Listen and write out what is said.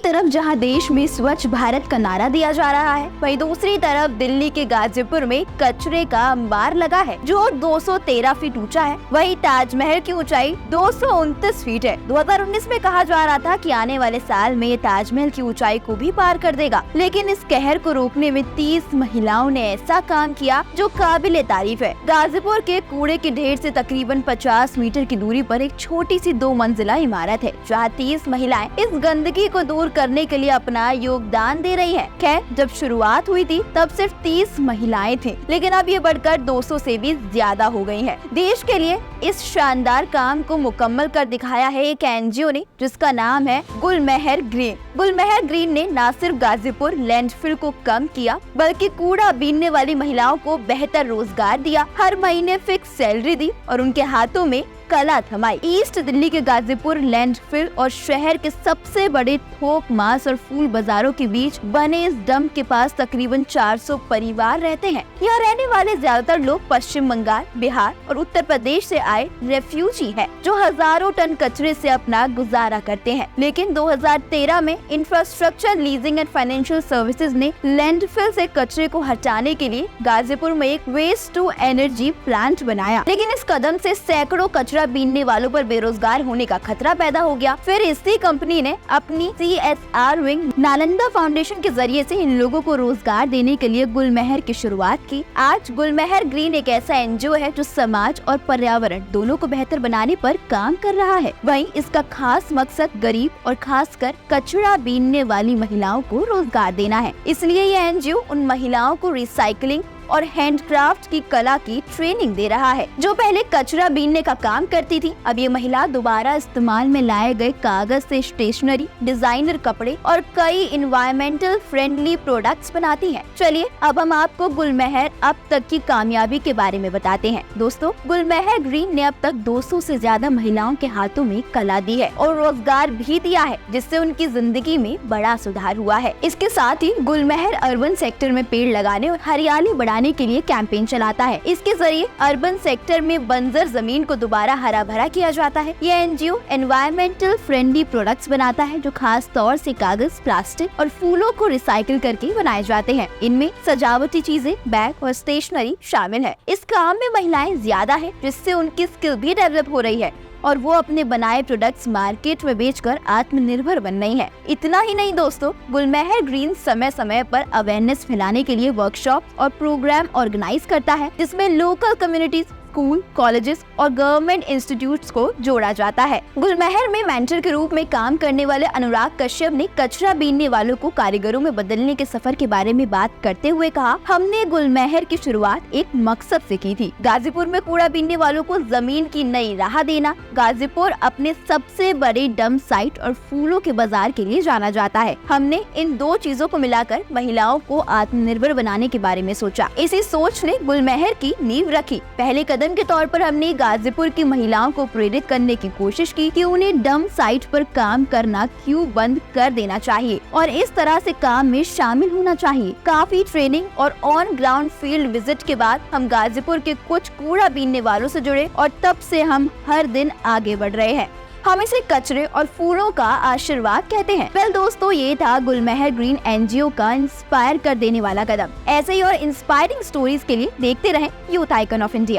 तरफ जहां देश में स्वच्छ भारत का नारा दिया जा रहा है, वहीं दूसरी तरफ दिल्ली के गाजीपुर में कचरे का अंबार लगा है जो 213 फीट ऊंचा है। वहीं ताजमहल की ऊंचाई 229 फीट है। 2019 में कहा जा रहा था कि आने वाले साल में ये ताजमहल की ऊंचाई को भी पार कर देगा, लेकिन इस कहर को रोकने में 30 महिलाओं ने ऐसा काम किया जो काबिले तारीफ है। गाजीपुर के कूड़े के ढेर से तकरीबन 50 मीटर की दूरी पर एक छोटी सी 2 मंजिला इमारत है, जहाँ 30 महिलाएं इस गंदगी को दूर करने के लिए अपना योगदान दे रही हैं। खैर, जब शुरुआत हुई थी तब सिर्फ 30 महिलाएं थी, लेकिन अब ये बढ़कर 200 से भी ज्यादा हो गई हैं। देश के लिए इस शानदार काम को मुकम्मल कर दिखाया है एक एनजीओ ने, जिसका नाम है गुलमहर ग्रीन। गुलमहर ग्रीन ने न सिर्फ गाजीपुर लैंडफिल को कम किया, बल्कि कूड़ा बीनने वाली महिलाओं को बेहतर रोजगार दिया, हर महीने फिक्स सैलरी दी और उनके हाथों में कला थमाई। ईस्ट दिल्ली के गाजीपुर लैंडफिल और शहर के सबसे बड़े थोक मांस और फूल बाजारों के बीच बने इस डंप के पास तकरीबन 400 परिवार रहते हैं। यहाँ रहने वाले ज्यादातर लोग पश्चिम बंगाल, बिहार और उत्तर प्रदेश से आए रेफ्यूजी हैं, जो हजारों टन कचरे से अपना गुजारा करते हैं। लेकिन 2013 में infrastructure leasing and financial services ने लैंडफिल से कचरे को हटाने के लिए गाजीपुर में एक वेस्ट टू एनर्जी प्लांट बनाया। लेकिन इस कदम से सैकड़ों कचरा बीनने वालों पर बेरोजगार होने का खतरा पैदा हो गया। फिर इसी कंपनी ने अपनी CSR विंग नालंदा फाउंडेशन के जरिए से इन लोगों को रोजगार देने के लिए गुलमहर की शुरुआत की। आज गुलमहर ग्रीन एक ऐसा एनजीओ है जो समाज और पर्यावरण दोनों को बेहतर बनाने पर काम कर रहा है। वहीं इसका खास मकसद गरीब और खासकर कचरा बीनने वाली महिलाओं को रोजगार देना है। इसलिए ये एनजीओ उन महिलाओं को रिसाइकलिंग और हैंडक्राफ्ट की कला की ट्रेनिंग दे रहा है। जो पहले कचरा बीनने का काम करती थी, अब ये महिला दोबारा इस्तेमाल में लाए गए कागज से स्टेशनरी, डिजाइनर कपड़े और कई इन्वायरमेंटल फ्रेंडली प्रोडक्ट्स बनाती हैं। चलिए अब हम आपको गुलमहर अब तक की कामयाबी के बारे में बताते हैं। दोस्तों, गुलमहर ग्रीन ने अब तक 200 से ज्यादा महिलाओं के हाथों में कला दी है और रोजगार भी दिया है, जिससे उनकी जिंदगी में बड़ा सुधार हुआ है। इसके साथ ही गुलमहर अर्बन सेक्टर में पेड़ लगाने और हरियाली बढ़ाने के लिए कैंपेन चलाता है। इसके जरिए अर्बन सेक्टर में बंजर जमीन को दोबारा हरा भरा किया जाता है। यह एनजीओ एनवायरमेंटल फ्रेंडली प्रोडक्ट्स बनाता है जो खास तौर से कागज, प्लास्टिक और फूलों को रिसाइकिल करके बनाए जाते हैं। इनमें सजावटी चीजें, बैग और स्टेशनरी शामिल है। इस काम में महिलाएं ज्यादा है, जिससे उनकी स्किल भी डेवलप हो रही है और वो अपने बनाए प्रोडक्ट्स मार्केट में बेचकर आत्मनिर्भर बन रही है। इतना ही नहीं दोस्तों, गुलमहर ग्रीन समय समय पर अवेयरनेस फैलाने के लिए वर्कशॉप और प्रोग्राम ऑर्गेनाइज करता है, जिसमें लोकल कम्युनिटीज, स्कूल, कॉलेजेस और गवर्नमेंट इंस्टीट्यूट्स को जोड़ा जाता है। गुलमहर में मेंटर के रूप में काम करने वाले अनुराग कश्यप ने कचरा बीनने वालों को कारीगरों में बदलने के सफर के बारे में बात करते हुए कहा, हमने गुलमहर की शुरुआत एक मकसद से की थी, गाजीपुर में कूड़ा बीनने वालों को जमीन की नई राह देना। गाजीपुर अपने सबसे बड़े डंप साइट और फूलों के बाजार के लिए जाना जाता है। हमने इन दो चीजों को मिलाकर महिलाओं को आत्मनिर्भर बनाने के बारे में सोचा। इसी सोच ने गुलमहर की नींव रखी। पहले कदम के तौर पर हमने गाजीपुर की महिलाओं को प्रेरित करने की कोशिश की कि उन्हें डंप साइट पर काम करना क्यों बंद कर देना चाहिए और इस तरह से काम में शामिल होना चाहिए। काफी ट्रेनिंग और ऑन ग्राउंड फील्ड विजिट के बाद हम गाजीपुर के कुछ कूड़ा बीनने वालों से जुड़े और तब से हम हर दिन आगे बढ़ रहे हैं। हम इसे कचरे और फूलों का आशीर्वाद कहते हैं। वेल दोस्तों, ये था गुलमहर ग्रीन एनजीओ का इंस्पायर कर देने वाला कदम। ऐसे ही और इंस्पायरिंग स्टोरीज के लिए देखते रहें यूथ आइकन ऑफ इंडिया।